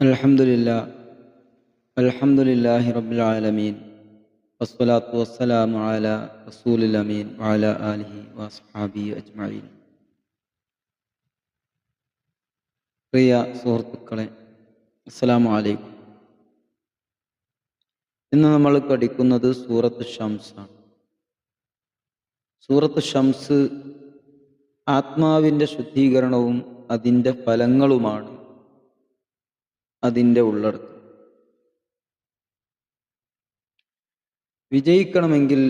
അൽഹംദുലില്ലാ അൽഹംദുലില്ലാഹി റബ്ബിൽ ആലമീൻ വസ്സലാത്തു വസ്സലാമു അലാ റസൂലിൽ അമീൻ വഅലാ ആലിഹി വഅസ്ഹാബിഹി അജ്മഈൻ. പ്രിയ സുഹൃത്തുക്കളെ, അസ്സലാമു അലൈക്കും. ഇന്ന് നമ്മൾ പഠിക്കുന്നത് സൂറത്ത് ഷംസ് ആണ്. സൂറത്ത് ഷംസ് ആത്മാവിൻ്റെ ശുദ്ധീകരണവും അതിൻ്റെ ഫലങ്ങളുമാണ് അതിൻ്റെ ഉള്ളടക്കം. വിജയിക്കണമെങ്കിൽ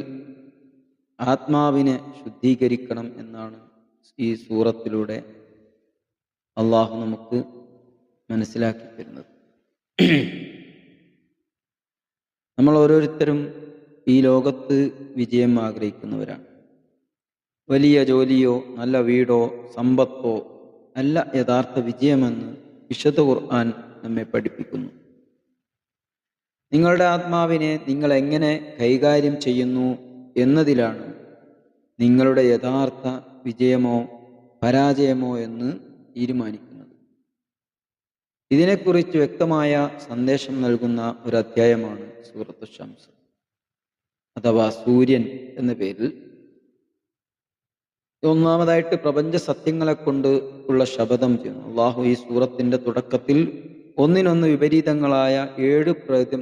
ആത്മാവിനെ ശുദ്ധീകരിക്കണം എന്നാണ് ഈ സൂറത്തിലൂടെ അള്ളാഹു നമുക്ക് മനസ്സിലാക്കി തരുന്നത്. നമ്മൾ ഓരോരുത്തരും ഈ ലോകത്ത് വിജയം ആഗ്രഹിക്കുന്നവരാണ്. വലിയ ജോലിയോ നല്ല വീടോ സമ്പത്തോ അല്ല യഥാർത്ഥ വിജയമെന്ന് വിശുദ്ധ ഖുർആൻ നമ്മെ പഠിപ്പിക്കുന്നു. നിങ്ങളുടെ ആത്മാവിനെ നിങ്ങൾ എങ്ങനെ കൈകാര്യം ചെയ്യുന്നു എന്നതിലാണ് നിങ്ങളുടെ യഥാർത്ഥ വിജയമോ പരാജയമോ എന്ന് തീരുമാനിക്കുന്നത്. ഇതിനെക്കുറിച്ച് വ്യക്തമായ സന്ദേശം നൽകുന്ന ഒരു അധ്യായമാണ് സൂറത്ത് ഷംസ് അഥവാ സൂര്യൻ എന്ന പേരിൽ. ഒന്നാമതായിട്ട് പ്രപഞ്ച സത്യങ്ങളെ കൊണ്ട് ഉള്ള ശപഥം ചെയ്യുന്നു. അള്ളാഹു ഈ സൂറത്തിന്റെ തുടക്കത്തിൽ ഒന്നിനൊന്ന് വിപരീതങ്ങളായ 7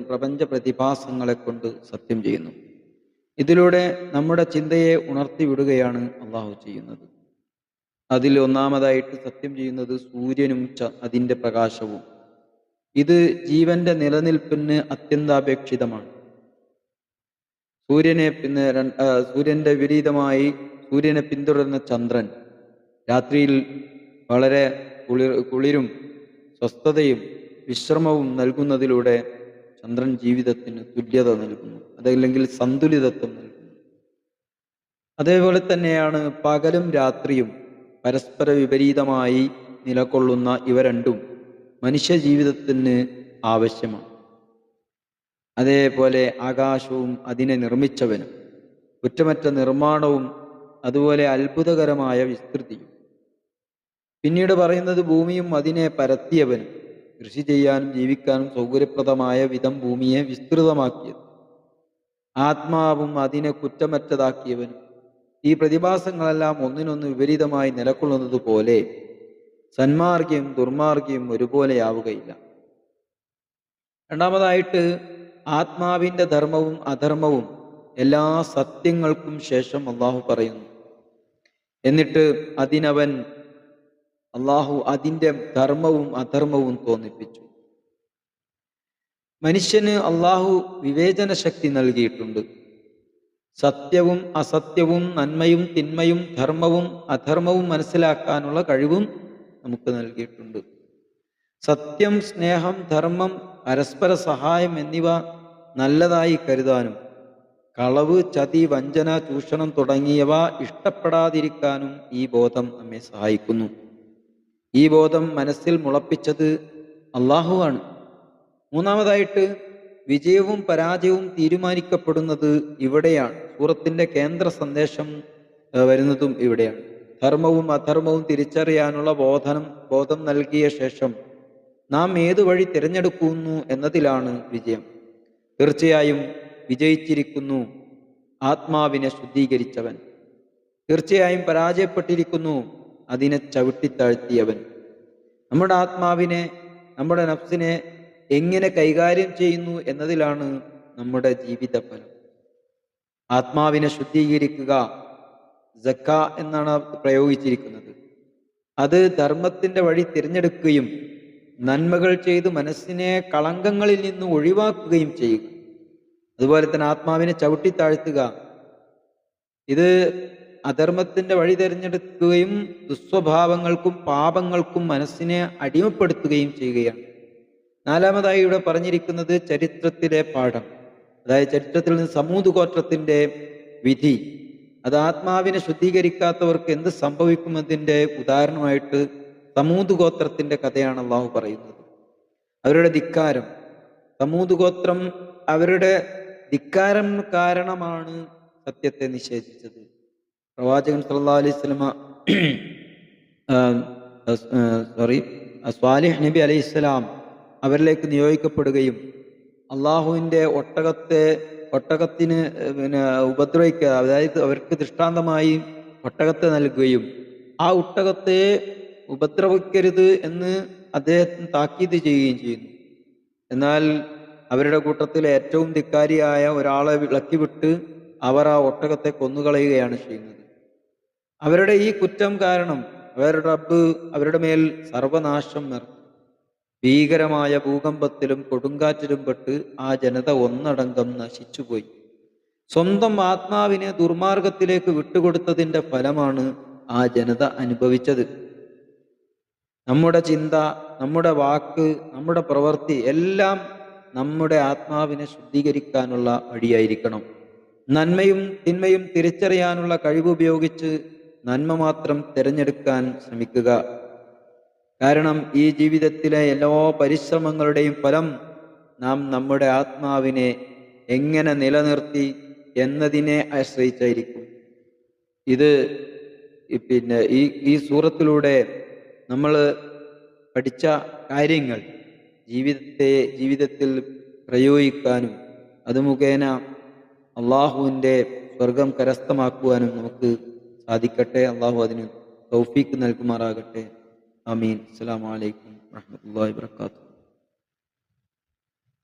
പ്രപഞ്ച പ്രതിഭാസങ്ങളെ കൊണ്ട് സത്യം ചെയ്യുന്നു. ഇതിലൂടെ നമ്മുടെ ചിന്തയെ ഉണർത്തിവിടുകയാണ് അള്ളാഹു ചെയ്യുന്നത്. അതിൽ ഒന്നാമതായിട്ട് സത്യം ചെയ്യുന്നത് സൂര്യനും അതിൻ്റെ പ്രകാശവും. ഇത് ജീവന്റെ നിലനിൽപ്പിന് അത്യന്താപേക്ഷിതമാണ്. സൂര്യന്റെ വിപരീതമായി സൂര്യനെ പിന്തുടരുന്ന ചന്ദ്രൻ രാത്രിയിൽ വളരെ കുളിരും സ്വസ്ഥതയും വിശ്രമവും നൽകുന്നതിലൂടെ ചന്ദ്രൻ ജീവിതത്തിന് തുല്യത നൽകുന്നു, അതല്ലെങ്കിൽ സന്തുലിതത്വം നൽകുന്നു. അതേപോലെ തന്നെയാണ് പകലും രാത്രിയും പരസ്പര വിപരീതമായി നിലകൊള്ളുന്ന ഇവ രണ്ടും മനുഷ്യ ജീവിതത്തിന് ആവശ്യമാണ്. അതേപോലെ ആകാശവും അതിനെ നിർമ്മിച്ചവനും, കുറ്റമറ്റ നിർമ്മാണവും അതുപോലെ അത്ഭുതകരമായ വിസ്തൃതിയും. പിന്നീട് പറയുന്നത് ഭൂമിയും അതിനെ പരത്തിയവനും, കൃഷി ചെയ്യാനും ജീവിക്കാനും സൗകര്യപ്രദമായ വിധം ഭൂമിയെ വിസ്തൃതമാക്കിയത്. ആത്മാവും അതിനെ കുറ്റമറ്റതാക്കിയവനും. ഈ പ്രതിഭാസങ്ങളെല്ലാം ഒന്നിനൊന്ന് വിപരീതമായി നിലകൊള്ളുന്നത് പോലെ സന്മാർഗിയും ദുർമാർഗിയും ഒരുപോലെയാവുകയില്ല. രണ്ടാമതായിട്ട് ആത്മാവിൻ്റെ ധർമ്മവും അധർമ്മവും എല്ലാ സത്യങ്ങൾക്കും ശേഷം അള്ളാഹു പറയുന്നു. എന്നിട്ട് അള്ളാഹു അതിൻ്റെ ധർമ്മവും അധർമ്മവും തോന്നിപ്പിച്ചു. മനുഷ്യന് അള്ളാഹു വിവേചന ശക്തി നൽകിയിട്ടുണ്ട്. സത്യവും അസത്യവും നന്മയും തിന്മയും ധർമ്മവും അധർമ്മവും മനസ്സിലാക്കാനുള്ള കഴിവും നമുക്ക് നൽകിയിട്ടുണ്ട്. സത്യം, സ്നേഹം, ധർമ്മം, പരസ്പര സഹായം എന്നിവ നല്ലതായി കരുതാനും കളവ്, ചതി, വഞ്ചന, ചൂഷണം തുടങ്ങിയവ ഇഷ്ടപ്പെടാതിരിക്കാനും ഈ ബോധം നമ്മെ സഹായിക്കുന്നു. ഈ ബോധം മനസ്സിൽ മുളപ്പിച്ചത് അള്ളാഹുവാണ്. മൂന്നാമതായിട്ട് വിജയവും പരാജയവും തീരുമാനിക്കപ്പെടുന്നത് ഇവിടെയാണ്. സൂറത്തിന്റെ കേന്ദ്ര സന്ദേശം വരുന്നതും ഇവിടെയാണ്. ധർമ്മവും അധർമ്മവും തിരിച്ചറിയാനുള്ള ബോധം നൽകിയ ശേഷം നാം ഏതു വഴി തിരഞ്ഞെടുക്കുന്നു എന്നതിലാണ് വിജയം. തീർച്ചയായും വിജയിച്ചിരിക്കുന്നു ആത്മാവിനെ ശുദ്ധീകരിച്ചവൻ. തീർച്ചയായും പരാജയപ്പെട്ടിരിക്കുന്നു അതിനെ ചവിട്ടിത്താഴ്ത്തിയവൻ. നമ്മുടെ ആത്മാവിനെ, നമ്മുടെ നഫ്സിനെ എങ്ങനെ കൈകാര്യം ചെയ്യുന്നു എന്നതിലാണ് നമ്മുടെ ജീവിത ഫലം. ആത്മാവിനെ ശുദ്ധീകരിക്കുക, സക്ക എന്നാണ് പ്രയോഗിച്ചിരിക്കുന്നത്. അത് ധർമ്മത്തിന്റെ വഴി തിരഞ്ഞെടുക്കുകയും നന്മകൾ ചെയ്ത് മനസ്സിനെ കളങ്കങ്ങളിൽ നിന്ന് ഒഴിവാക്കുകയും ചെയ്യുക. അതുപോലെ തന്നെ ആത്മാവിനെ ചവിട്ടിത്താഴ്ത്തുക, ഇത് അധർമ്മത്തിന്റെ വഴി തിരഞ്ഞെടുക്കുകയും ദുസ്വഭാവങ്ങൾക്കും പാപങ്ങൾക്കും മനസ്സിനെ അടിമപ്പെടുത്തുകയും ചെയ്യുകയാണ്. നാലാമതായി ഇവിടെ പറഞ്ഞിരിക്കുന്നത് ചരിത്രത്തിലെ പാഠം, അതായത് ചരിത്രത്തിൽ നിന്ന് സമൂത് ഗോത്രത്തിന്റെ വിധി. അത് ആത്മാവിനെ ശുദ്ധീകരിക്കാത്തവർക്ക് എന്ത് സംഭവിക്കുമെന്നതിൻ്റെ ഉദാഹരണമായിട്ട് സമൂത് ഗോത്രത്തിന്റെ കഥയാണ് അള്ളാഹു പറയുന്നത്. അവരുടെ ധിക്കാരം, സമൂത് ഗോത്രം അവരുടെ ധിക്കാരം കാരണമാണ് സത്യത്തെ നിഷേധിച്ചത്. പ്രവാചകൻ സല്ലല്ലാഹു അലൈഹി വസല്ലമ സ്വാലിഹ് നബി അലൈഹിസ്സലാം അവരിലേക്ക് നിയോഗിക്കപ്പെടുകയും അള്ളാഹുവിൻ്റെ ഒട്ടകത്തിന് ഉപദ്രവിക്കുക, അതായത് അവർക്ക് ദൃഷ്ടാന്തമായി ഒട്ടകത്തെ നൽകുകയും ആ ഒട്ടകത്തെ ഉപദ്രവിക്കരുത് എന്ന് അദ്ദേഹത്തിന് താക്കീത് ചെയ്യുകയും ചെയ്യുന്നു. എന്നാൽ അവരുടെ കൂട്ടത്തിൽ ഏറ്റവും ധിക്കാരിയായ ഒരാളെ വിളക്കിവിട്ട് അവർ ആ ഒട്ടകത്തെ കൊന്നുകളയുകയാണ് ചെയ്യുന്നത്. അവരുടെ ഈ കുറ്റം കാരണം അവരുടെ റബ്ബ് അവരുടെ മേൽ സർവനാശം നിർത്തി. ഭീകരമായ ഭൂകമ്പത്തിലും കൊടുങ്കാറ്റിലും പെട്ട് ആ ജനത ഒന്നടങ്കം നശിച്ചുപോയി. സ്വന്തം ആത്മാവിനെ ദുർമാർഗത്തിലേക്ക് വിട്ടുകൊടുത്തതിൻ്റെ ഫലമാണ് ആ ജനത അനുഭവിച്ചത്. നമ്മുടെ ചിന്ത, നമ്മുടെ വാക്ക്, നമ്മുടെ പ്രവൃത്തി എല്ലാം നമ്മുടെ ആത്മാവിനെ ശുദ്ധീകരിക്കാനുള്ള വഴിയായിരിക്കണം. നന്മയും തിന്മയും തിരിച്ചറിയാനുള്ള കഴിവുപയോഗിച്ച് നന്മ മാത്രം തിരഞ്ഞെടുക്കാൻ ശ്രമിക്കുക. കാരണം ഈ ജീവിതത്തിലെ എല്ലാ പരിശ്രമങ്ങളുടെയും ഫലം നാം നമ്മുടെ ആത്മാവിനെ എങ്ങനെ നിലനിർത്തി എന്നതിനെ ആശ്രയിച്ചായിരിക്കും. ഇത് ഈ സൂറത്തിലൂടെ നമ്മൾ പഠിച്ച കാര്യങ്ങൾ ജീവിതത്തിൽ പ്രയോഗിക്കാനും അത് മുഖേന അള്ളാഹുവിൻ്റെ സ്വർഗം കരസ്ഥമാക്കുവാനും നമുക്ക് സാധിക്കട്ടെ. അള്ളാഹു അതിന് തൗഫീക്ക് നൽകുമാറാകട്ടെ. ആമീൻ. അസ്സലാമു അലൈക്കും വറഹ്മത്തുള്ളാഹി വബറകാതുഹു.